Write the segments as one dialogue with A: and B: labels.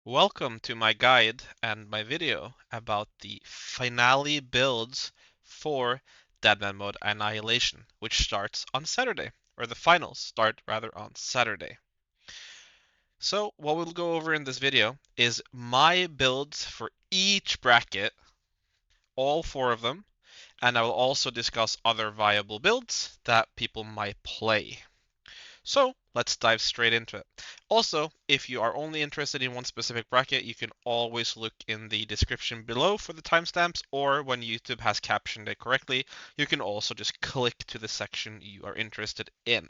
A: Welcome to my guide and my video about the finale builds for Deadman Mode Annihilation, which starts on Saturday, or the finals start rather on Saturday. So what we'll go over in this video is my builds for each bracket, all four of them, and I will also discuss other viable builds that people might play. So let's dive straight into it. Also, if you are only interested in one specific bracket, you can always look in the description below for the timestamps, or when YouTube has captioned it correctly, you can also just click to the section you are interested in.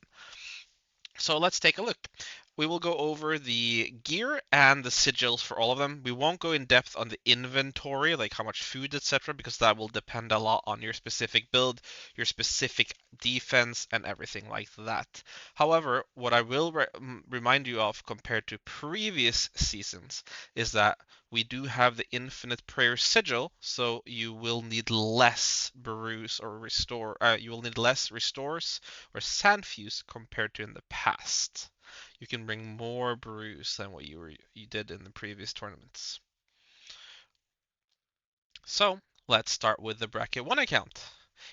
A: So let's take a look. We will go over the gear and the sigils for all of them. We won't go in depth on the inventory, like how much food, etc., because that will depend a lot on your specific build, your specific defense, and everything like that. However, what I will remind you of compared to previous seasons is that we do have the infinite prayer sigil, so you will need less brews or restore. You will need less restores or sand fuse compared to in the past. You can bring more brews than what you did in the previous tournaments. So let's start with the bracket 1 account.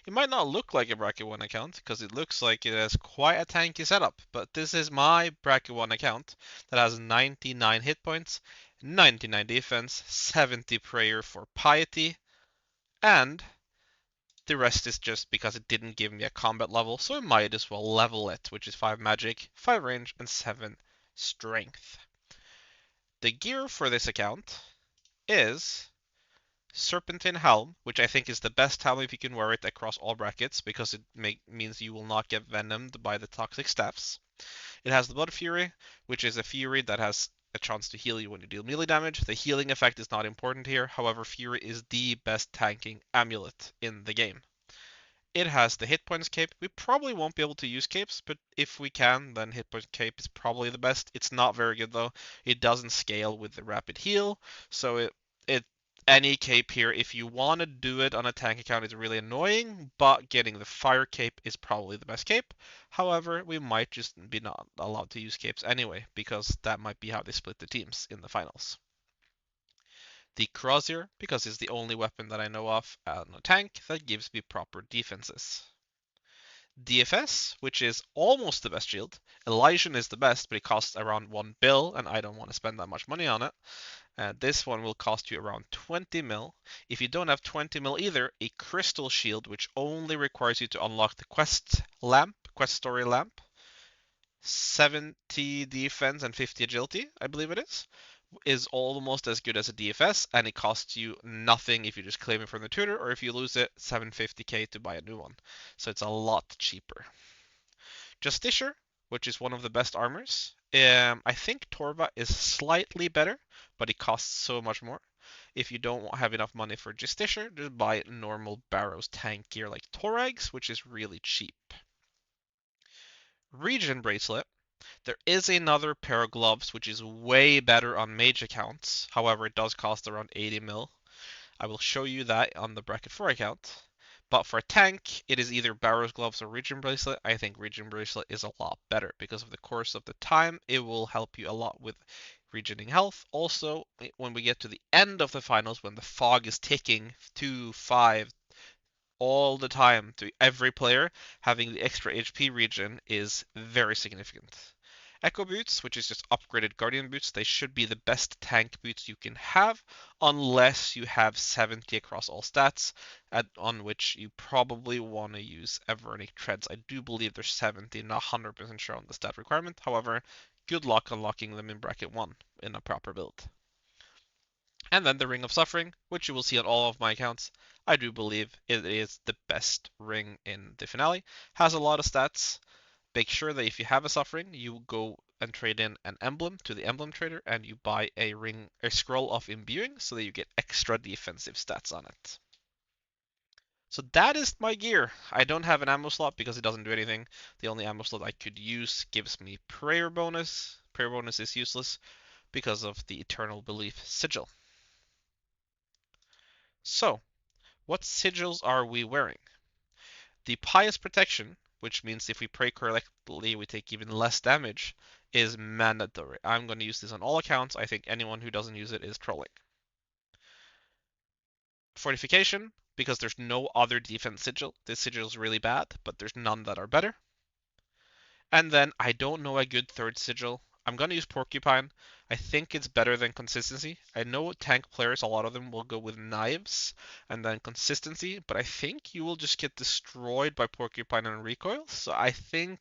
A: It might not look like a bracket 1 account because it looks like it has quite a tanky setup, but this is my bracket 1 account that has 99 hit points, 99 defense, 70 prayer for piety, and the rest is just because it didn't give me a combat level, so I might as well level it, which is 5 magic, 5 range, and 7 strength. The gear for this account is Serpentine Helm, which I think is the best helm if you can wear it across all brackets, because it means you will not get venomed by the toxic staffs. It has the Blood Fury, which is a Fury that has a chance to heal you when you deal melee damage. The healing effect is not important here, however, Fury is the best tanking amulet in the game. It has the hit points cape. We probably won't be able to use capes, but if we can, then hit points cape is probably the best. It's not very good though. It doesn't scale with the rapid heal, so it any cape here, if you want to do it on a tank account, is really annoying, but getting the fire cape is probably the best cape. However, we might just be not allowed to use capes anyway, because that might be how they split the teams in the finals. The Crozier, because it's the only weapon that I know of on a tank that gives me proper defenses. DFS, which is almost the best shield. Elysian is the best, but it costs around 1 bill, and I don't want to spend that much money on it. This one will cost you around 20 mil. If you don't have 20 mil either, a crystal shield, which only requires you to unlock the quest story lamp, 70 defense and 50 agility, I believe it is almost as good as a DFS, and it costs you nothing if you just claim it from the tutor, or if you lose it, 750k to buy a new one. So it's a lot cheaper. Justiciar, which is one of the best armors. I think Torva is slightly better, but it costs so much more. If you don't have enough money for Justiciar, just buy normal Barrows tank gear like Torags, which is really cheap. Regen Bracelet. There is another pair of gloves which is way better on mage accounts. However, it does cost around 80 mil. I will show you that on the bracket 4 account. But for a tank, it is either Barrows gloves or Regen Bracelet. I think Regen Bracelet is a lot better because of the course of the time. It will help you a lot with regening health. Also, when we get to the end of the finals, when the fog is ticking 2, 5, all the time to every player, having the extra HP regen is very significant. Echo boots, which is just upgraded guardian boots, they should be the best tank boots you can have, unless you have 70 across all stats, on which you probably want to use Evernic treads. I do believe they're 70, not 100% sure on the stat requirement. However, good luck unlocking them in bracket 1 in a proper build. And then the Ring of Suffering, which you will see on all of my accounts. I do believe it is the best ring in the finale. Has a lot of stats. Make sure that if you have a Suffering, you go and trade in an emblem to the emblem trader and you buy a scroll of imbuing so that you get extra defensive stats on it. So that is my gear. I don't have an ammo slot because it doesn't do anything. The only ammo slot I could use gives me prayer bonus. Prayer bonus is useless because of the Eternal Belief Sigil. So, what sigils are we wearing? The Pious Protection, which means if we pray correctly, we take even less damage, is mandatory. I'm going to use this on all accounts. I think anyone who doesn't use it is trolling. Fortification, because there's no other defense sigil. This sigil is really bad, but there's none that are better. And then I don't know a good third sigil. I'm going to use Porcupine. I think it's better than Consistency. I know tank players, a lot of them will go with Knives and then Consistency, but I think you will just get destroyed by Porcupine and Recoil. So I think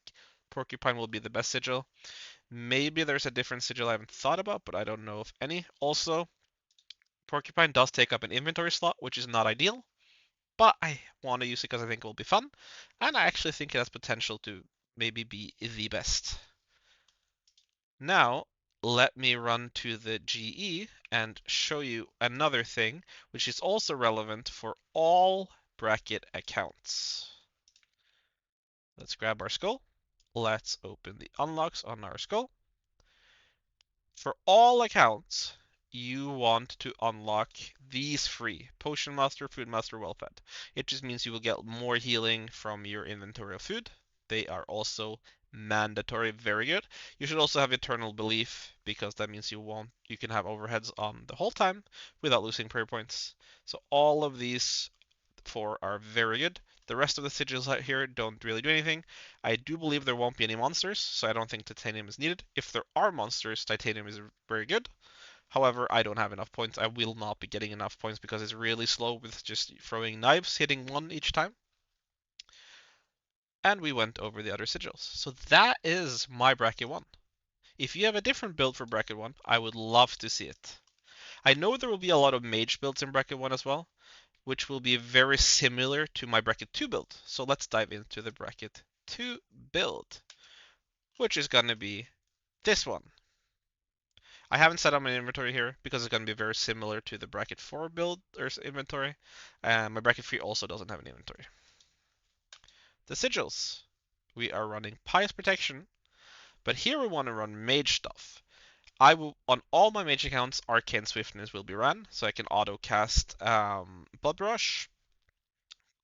A: Porcupine will be the best sigil. Maybe there's a different sigil I haven't thought about, but I don't know if any. Also, Porcupine does take up an inventory slot, which is not ideal, but I want to use it because I think it will be fun, and I actually think it has potential to maybe be the best. Now, let me run to the GE and show you another thing, which is also relevant for all bracket accounts. Let's grab our skull. Let's open the unlocks on our skull. For all accounts, you want to unlock these three: Potion Master, Food Master, Well Fed. It just means you will get more healing from your inventory of food. They are also mandatory, very good. You should also have Eternal Belief, because that means you can have overheads on the whole time without losing prayer points. So all of these four are very good. The rest of the sigils out here don't really do anything. I do believe there won't be any monsters, so I don't think titanium is needed. If there are monsters, titanium is very good. However, I don't have enough points. I will not be getting enough points because it's really slow with just throwing knives, hitting one each time. And we went over the other sigils. So that is my bracket 1. If you have a different build for bracket 1, I would love to see it. I know there will be a lot of mage builds in bracket 1 as well, which will be very similar to my bracket 2 build. So let's dive into the bracket 2 build, which is going to be this one. I haven't set up my inventory here because it's going to be very similar to the bracket 4 build or inventory. My bracket 3 also doesn't have an inventory. The sigils. We are running Pious Protection, but here we want to run mage stuff. I will, on all my mage accounts, Arcane Swiftness will be run, so I can auto cast Blood Rush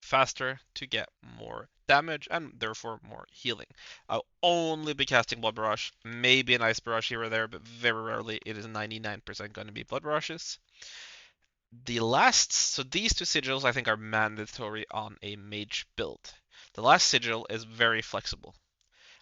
A: faster to get more damage and therefore more healing. I'll only be casting Blood Barrage, maybe an Ice Barrage here or there, but very rarely. It is 99% going to be Blood Barrages. So these two sigils I think are mandatory on a mage build. The last sigil is very flexible.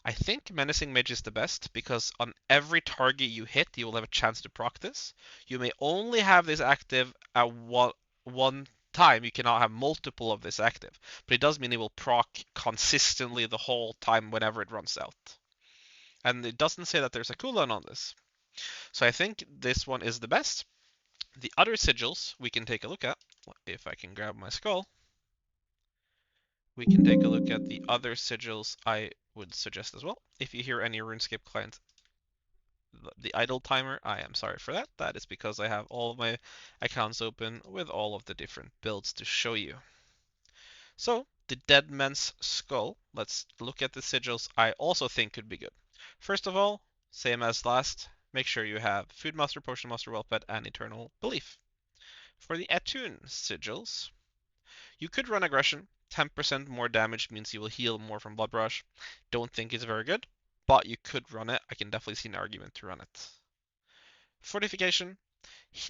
A: I think Menacing Mage is the best because on every target you hit, you will have a chance to proc this. You may only have this active at one time. You cannot have multiple of this active, but it does mean it will proc consistently the whole time whenever it runs out. And it doesn't say that there's a cooldown on this. So I think this one is the best. The other sigils we can take a look at. If I can grab my skull, we can take a look at the other sigils I would suggest as well. If you hear any RuneScape client the idle timer, I am sorry for that. That is because I have all of my accounts open with all of the different builds to show you. So, the Deadman's Skull. Let's look at the sigils I also think could be good. First of all, same as last, make sure you have Food Master, Potion Master, Well Fed, and Eternal Belief. For the Attune sigils, you could run Aggression. 10% more damage means you will heal more from Blood Rush. Don't think it's very good, but you could run it. I can definitely see an argument to run it. Fortification.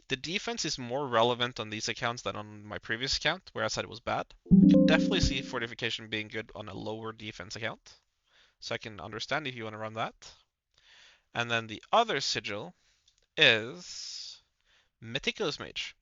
A: The defense is more relevant on these accounts than on my previous account, where I said it was bad. I could definitely see Fortification being good on a lower defense account. So I can understand if you want to run that. And then the other sigil is Meticulous Mage.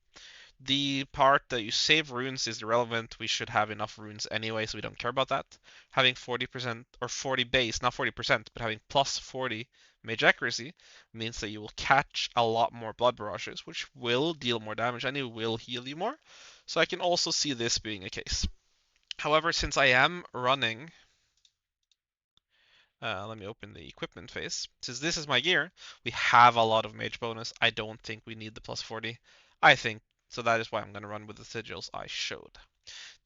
A: The part that you save runes is irrelevant. We should have enough runes anyway, so we don't care about that. Having 40% or 40 base, not 40%, but having plus 40 mage accuracy means that you will catch a lot more blood barrages, which will deal more damage and it will heal you more. So I can also see this being a case. However, since I am running, let me open the equipment phase. Since this is my gear, we have a lot of mage bonus. I don't think we need the plus 40. I think so that is why I'm going to run with the sigils I showed.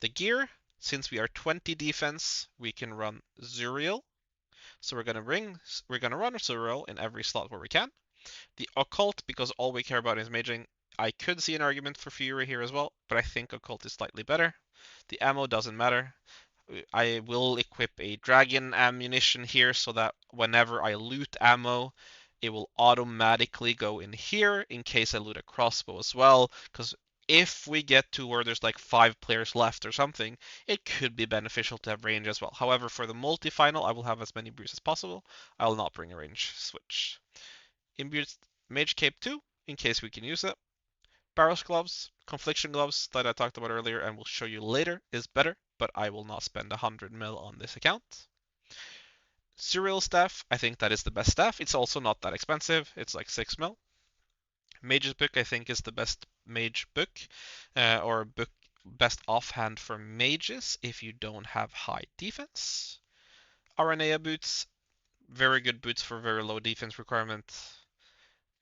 A: The gear, since we are 20 defense, we can run Zuriel. So we're going to run Zuriel in every slot where we can. The occult, because all we care about is maging, I could see an argument for Fury here as well, but I think occult is slightly better. The ammo doesn't matter. I will equip a dragon ammunition here so that whenever I loot ammo, it will automatically go in here in case I loot a crossbow as well. Because if we get to where there's like 5 players left or something, it could be beneficial to have range as well. However, for the multi-final, I will have as many brews as possible. I will not bring a range switch. Imbued Mage Cape 2, in case we can use it. Barrows gloves, confliction gloves that I talked about earlier and will show you later is better, but I will not spend 100 mil on this account. Serial staff, I think that is the best staff. It's also not that expensive. It's like 6 mil. Mage's book, I think, is the best mage book, or book best offhand for mages if you don't have high defense. Aranea boots, very good boots for very low defense requirement.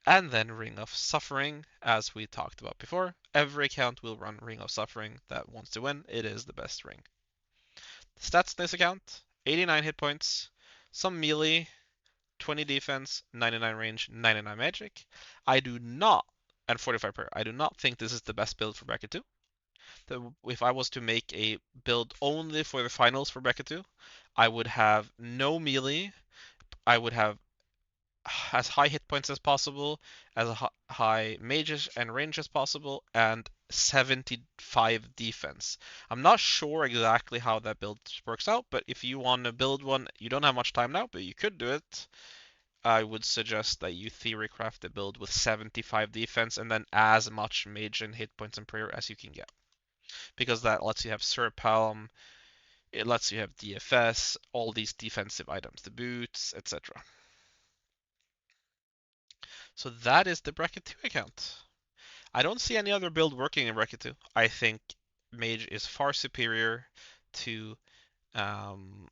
A: And then Ring of Suffering, as we talked about before. Every account will run Ring of Suffering that wants to win. It is the best ring. Stats in this account, 89 hit points, some melee, 20 defense, 99 range, 99 magic. I do not, and 45 prayer, I do not think this is the best build for bracket 2. If I was to make a build only for the finals for bracket 2, I would have no melee, I would have as high hit points as possible, as high mages and range as possible, and 75 defense. I'm not sure exactly how that build works out, but if you want to build one, you don't have much time now, but you could do it. I would suggest that you theory craft a build with 75 defense and then as much mage and hit points and prayer as you can get. Because that lets you have Serpalm, it lets you have DFS, all these defensive items, the boots, etc. So that is the bracket 2 account. I don't see any other build working in bracket 2. I think mage is far superior to um,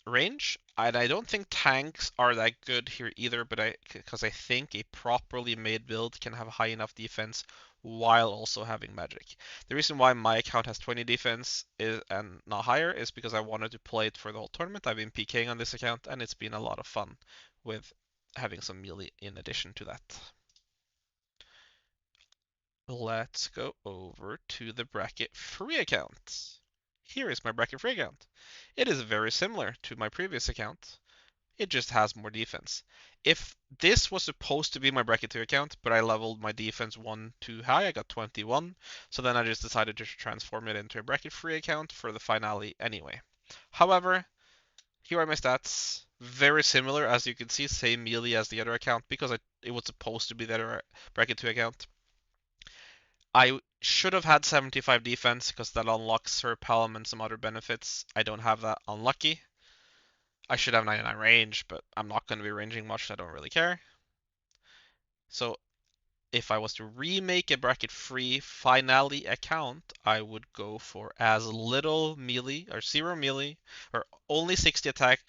A: range, and I don't think tanks are that good here either. But because I think a properly made build can have high enough defense while also having magic. The reason why my account has 20 defense and not higher is because I wanted to play it for the whole tournament. I've been PKing on this account, and it's been a lot of fun with having some melee in addition to that. Let's go over to the bracket free account. Here is my bracket free account. It is very similar to my previous account. It just has more defense. If this was supposed to be my bracket 2 account, but I leveled my defense 1 too high, I got 21, so then I just decided to transform it into a bracket free account for the finale anyway. However, here are my stats. Very similar, as you can see, same melee as the other account because it was supposed to be the other bracket 2 account. I should have had 75 defense because that unlocks Sir Palm and some other benefits. I don't have that. Unlucky. I should have 99 range, but I'm not going to be ranging much, so I don't really care. So if I was to remake a bracket free finale account, I would go for as little melee or 0 melee or only 60 attack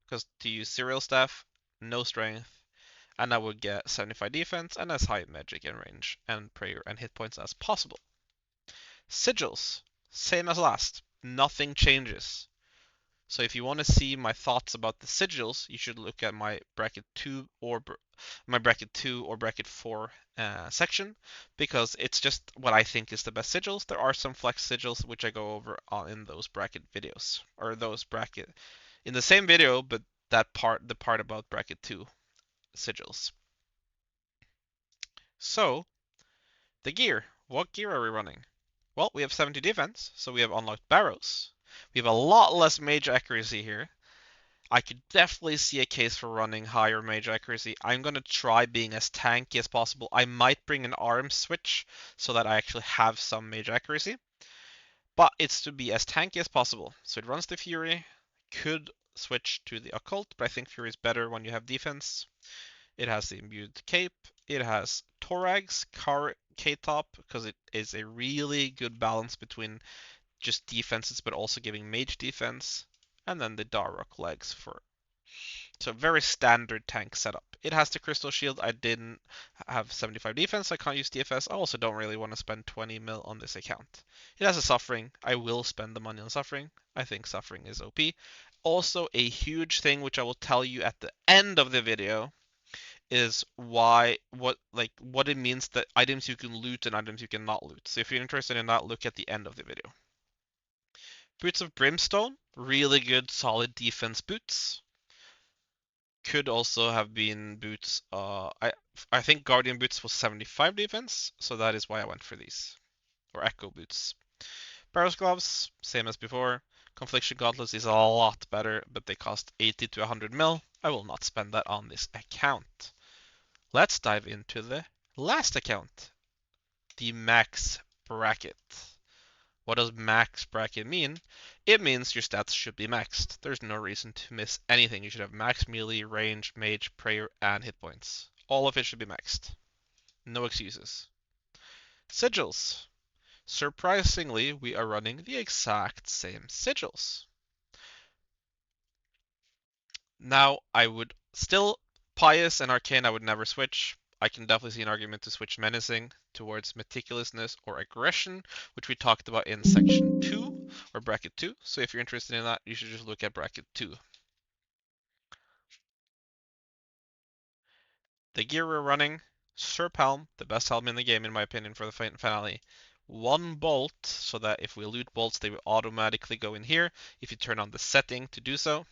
A: because to use serial staff, no strength, and I would get 75 defense and as high magic and range and prayer and hit points as possible. Sigils, same as last. Nothing changes. So if you want to see my thoughts about the sigils, you should look at my bracket 2 or bracket 4 section because it's just what I think is the best sigils. There are some flex sigils which I go over in those bracket videos or those bracket in the same video, but the part about bracket 2 sigils. So the gear, what gear are we running? Well, we have 70 defense, so we have unlocked Barrows. We have a lot less mage accuracy here. I could definitely see a case for running higher mage accuracy. I'm going to try being as tanky as possible. I might bring an arm switch so that I actually have some mage accuracy. But it's to be as tanky as possible. So it runs the Fury. Could switch to the Occult, but I think Fury is better when you have defense. It has the imbued cape. It has Torag's K-top because it is a really good balance between just defenses but also giving mage defense. And then the Darrock legs for so very standard tank setup. It has the crystal shield. I didn't have 75 defense. I can't use DFS. I also don't really want to spend 20 mil on this account. It has a suffering. I will spend the money on suffering. I think suffering is OP. Also a huge thing which I will tell you at the end of the video is what it means that items you can loot and items you cannot loot. So if you're interested in that, look at the end of the video. Boots of Brimstone, really good solid defense boots. Could also have been boots. I think Guardian boots was 75 defense, so that is why I went for these. Or Echo boots. Barrows gloves, same as before. Confliction gauntlets is a lot better, but they cost 80 to 100 mil. I will not spend that on this account. Let's dive into the last account, the max bracket. What does max bracket mean? It means your stats should be maxed. There's no reason to miss anything. You should have max melee, range, mage, prayer, and hit points. All of it should be maxed. No excuses. Sigils. Surprisingly, we are running the exact same sigils. Now, I would still, Pious and Arcane, I would never switch. I can definitely see an argument to switch Menacing towards Meticulousness or Aggression, which we talked about in section 2, or bracket 2. So if you're interested in that, you should just look at bracket 2. The gear we're running, Serp Helm, the best helm in the game in my opinion for the finale. One bolt, so that if we loot bolts, they will automatically go in here if you turn on the setting to do so.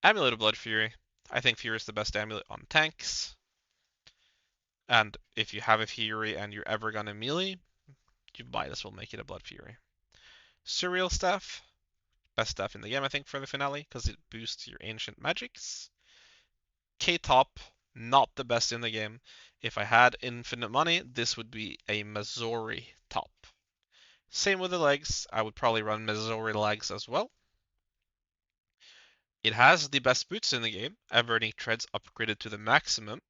A: Amulet of Blood Fury. I think Fury is the best amulet on tanks. And if you have a Fury and you're ever gonna melee, you might as well make it a Blood Fury. Surreal Staff. Best staff in the game, I think, for the finale, because it boosts your ancient magics. K-Top, not the best in the game. If I had infinite money, this would be a Missouri top. Same with the legs. I would probably run Missouri legs as well. It has the best boots in the game. Averting treads upgraded to the maximum.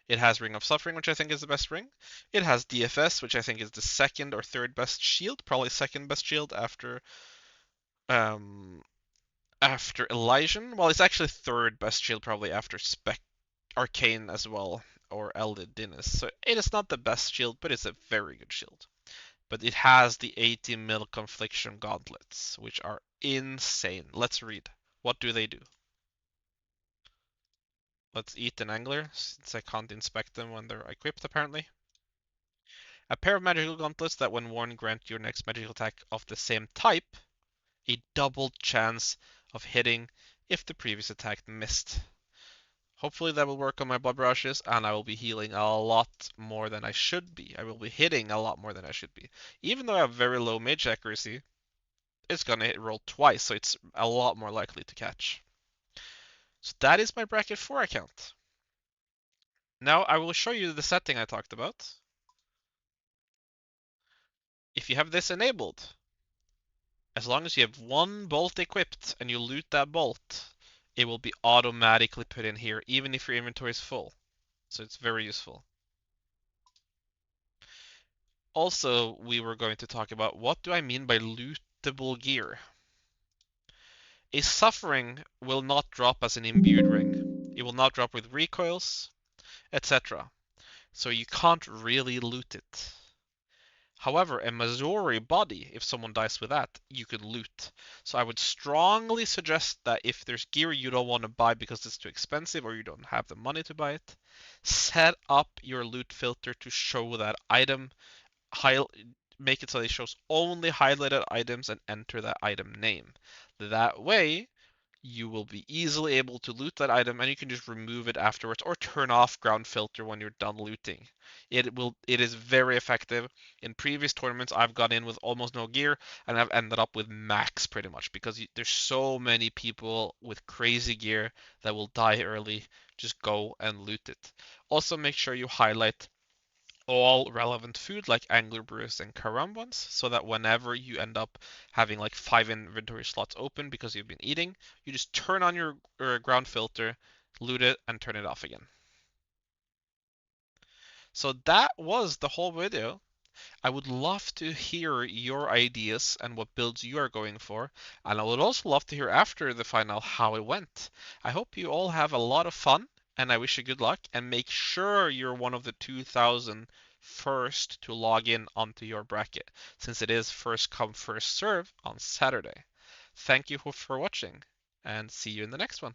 A: It has Ring of Suffering, which I think is the best ring. It has DFS, which I think is the second or third best shield, probably second best shield um after Elysian. Well, it's actually third best shield probably after Spec Arcane as well, or Eldid Dinas. So it is not the best shield, but it's a very good shield. But it has the 80 mil Confliction gauntlets, which are insane. Let's read. What do they do? Let's eat an angler, since I can't inspect them when they're equipped apparently. A pair of magical gauntlets that when worn grant your next magical attack of the same type a double chance of hitting if the previous attack missed. Hopefully that will work on my blood rushes and I will be healing a lot more than I should be. I will be hitting a lot more than I should be. Even though I have very low mage accuracy, it's gonna hit roll twice, so it's a lot more likely to catch. So that is my bracket 4 account. Now I will show you the setting I talked about. If you have this enabled, as long as you have one bolt equipped and you loot that bolt, it will be automatically put in here, even if your inventory is full. So it's very useful. Also, we were going to talk about what do I mean by lootable gear. A Suffering will not drop as an imbued ring. It will not drop with recoils, etc. So you can't really loot it. However, a Missouri body, if someone dies with that, you could loot. So I would strongly suggest that if there's gear you don't want to buy because it's too expensive or you don't have the money to buy it, set up your loot filter to show that item, make it so it shows only highlighted items and enter that item name. That way, you will be easily able to loot that item and you can just remove it afterwards or turn off ground filter when you're done looting. It is very effective. In previous tournaments I've gone in with almost no gear and I've ended up with max pretty much because there's so many people with crazy gear that will die early. Just go and loot it. Also make sure you highlight all relevant food like angler brews and karambans so that whenever you end up having like 5 inventory slots open because you've been eating, you just turn on your ground filter, loot it, and turn it off again. So that was the whole video. I would love to hear your ideas and what builds you are going for, and I would also love to hear after the final how it went. I hope you all have a lot of fun, and I wish you good luck, and make sure you're one of the 2,000 first to log in onto your bracket, since it is first come, first serve on Saturday. Thank you for watching, and see you in the next one.